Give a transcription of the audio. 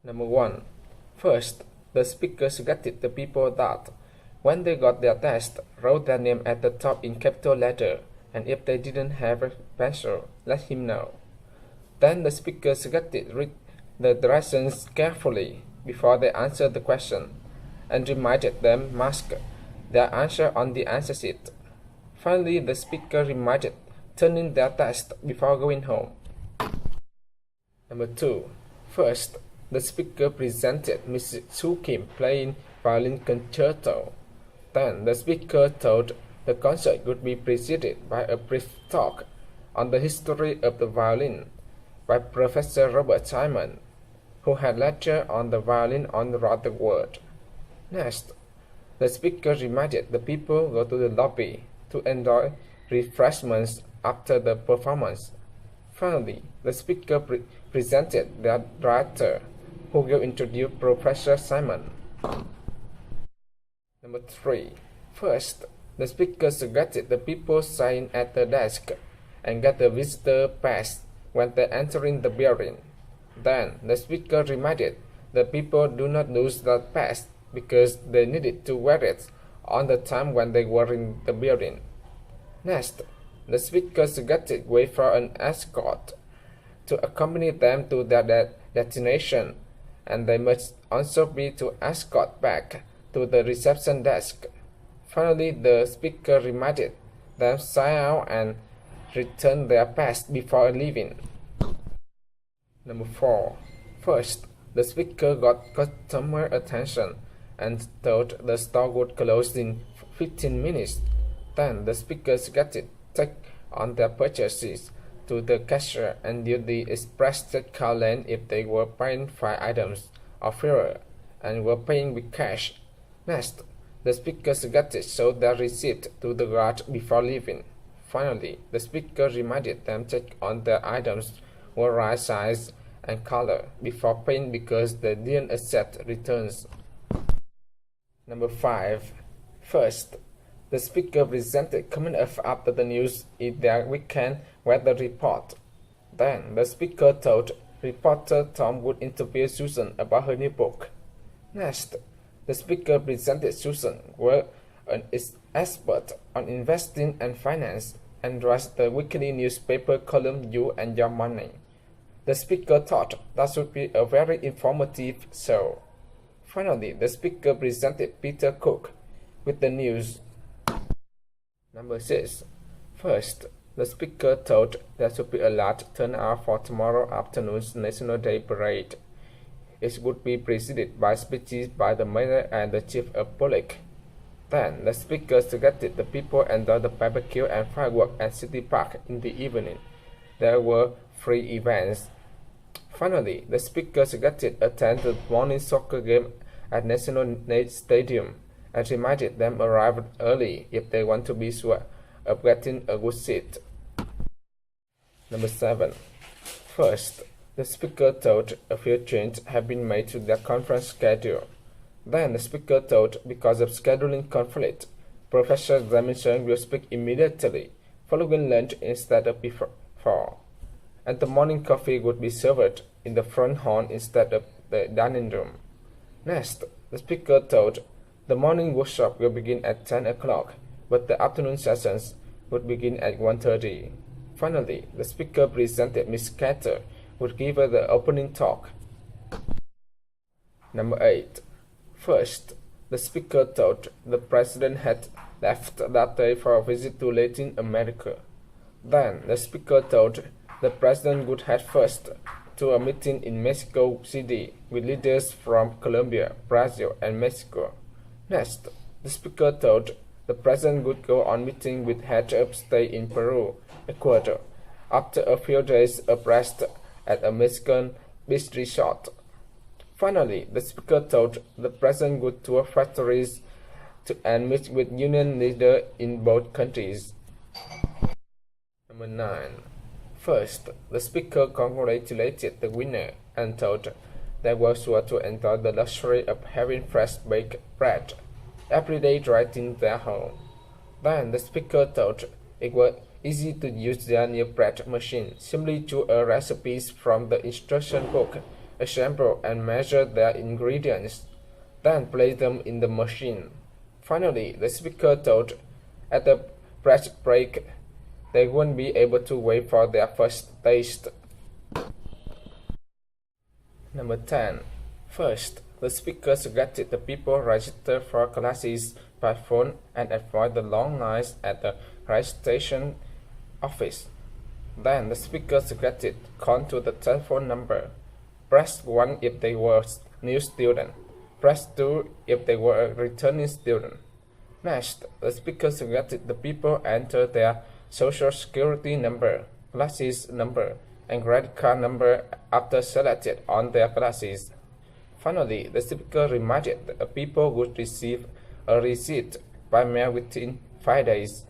Number 1. First, the speaker suggested the people that, when they got their test, wrote their name at the top in capital letter, and if they didn't have a pencil, let him know. Then the speaker suggested read the directions carefully before they answered the question, and reminded them mark their answer on the answer sheet. Finally, the speaker reminded turning their test before going home. Number 2. First, the speaker presented Mrs. Su Kim playing violin concerto. Then the speaker told the concert would be preceded by a brief talk on the history of the violin by Professor Robert Simon, who had lectured on the violin all around the world. Next, the speaker reminded the people go to the lobby to enjoy refreshments after the performance. Finally, the speaker presented their director, who will introduce Professor Simon. Number 3. First, the speaker suggested the people sign at the desk and get the visitor pass when they entering the building. Then, the speaker reminded the people do not lose that pass because they needed to wear it on the time when they were in the building. Next, the speaker suggested wait for an escort to accompany them to their destination, and they must also be to escort back to the reception desk. Finally, the speaker reminded them sign out and return their pass before leaving. Number 4. First, the speaker got customer attention and told the store would close in 15 minutes. Then the speaker suggested take on their purchases to the cashier and use the express check card lane if they were buying 5 items or fewer and were paying with cash. Next, the speaker suggested show their receipt to the guard before leaving. Finally, the speaker reminded them check on their items were right size and color before paying because they didn't accept returns. Number 5. First, the speaker presented coming up after the news in their weekend weather report. Then the speaker told reporter Tom would interview Susan about her new book. Next, the speaker presented Susan were an expert on investing and finance and writes the weekly newspaper column You and Your Money. The speaker thought that should be a very informative show. Finally, the speaker presented Peter Cook with the news. Number 6. First, the speaker told there should be a large turnout for tomorrow afternoon's National Day Parade. It would be preceded by speeches by the mayor and the chief of police. Then, the speaker suggested the people enjoy the barbecue and fireworks at City Park in the evening. There were free events. Finally, the speaker suggested attend the morning soccer game at National Stadium and reminded them arrive early if they want to be sure of getting a good seat. Number 7. First, the speaker told a few changes have been made to their conference schedule. Then the speaker told because of scheduling conflict, Professor Jamison will speak immediately following lunch instead of before, and the morning coffee would be served in the front hall instead of the dining room. Next, the speaker told the morning workshop will begin at 10 o'clock, but the afternoon sessions would begin at 1:30. Finally, the speaker presented Miss Carter would give her the opening talk. Number 8. First, the speaker told the president had left that day for a visit to Latin America. Then, the speaker told the president would head first to a meeting in Mexico City with leaders from Colombia, Brazil, and Mexico. Next, the speaker told the president would go on meeting with heads of state in Peru, Ecuador, after a few days of rest at a Mexican beach resort. Finally, the speaker told the president would tour factories and meet with union leaders in both countries. Number 9. First, the speaker congratulated the winner and told they were sure to enjoy the luxury of having fresh baked bread every day right in their home. Then the speaker told it was easy to use their new bread machine. Simply choose a recipes from the instruction book assemble and measure their ingredients, then place them in the machine. Finally, the speaker told at the press break they won't be able to wait for their first taste. Number 10. First, the speaker suggested the people register for classes by phone and avoid the long lines at the registration office. Then the speaker suggested call to the telephone number. Press 1 if they were a new student. Press 2 if they were a returning student. Next, the speaker suggested the people enter their social security number, classes number, and credit card number after selected on their classes. Finally, the speaker reminded the people would receive a receipt by mail within 5 days.